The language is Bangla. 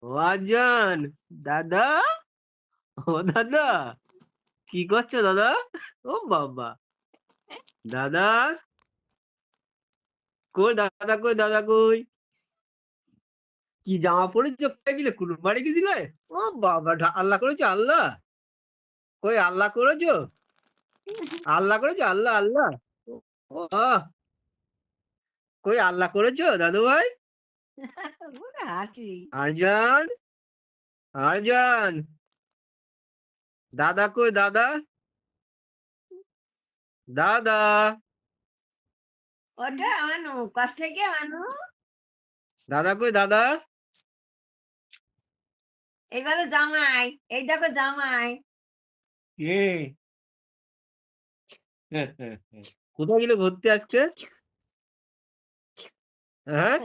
ওয়াজান দাদা, ও দাদা, কি করছো দাদা? ও বাবা, দাদা কই, দাদা কই, দাদা কই? কি জামা পরেছো? কোথায় গেলে? কুলুপ বাড়ি গেছিলে? ও বাবা, আল্লাহ করেছো আল্লাহ? কই আল্লাহ করেছো? আল্লাহ করেছো, আল্লাহ আল্লাহ? ও আহ, কই আল্লাহ করেছো দাদু ভাই? ওরে হাসি। আরজান, আরজান, দাদা কই দাদা? দাদা, ওটা আনু, কাছ থেকে আনু। দাদা কই দাদা? এইবারে জামাই, এই দেখো জামাই। কে? কোথায় গেলে ঘুরতে আজকে? হ্যাঁ,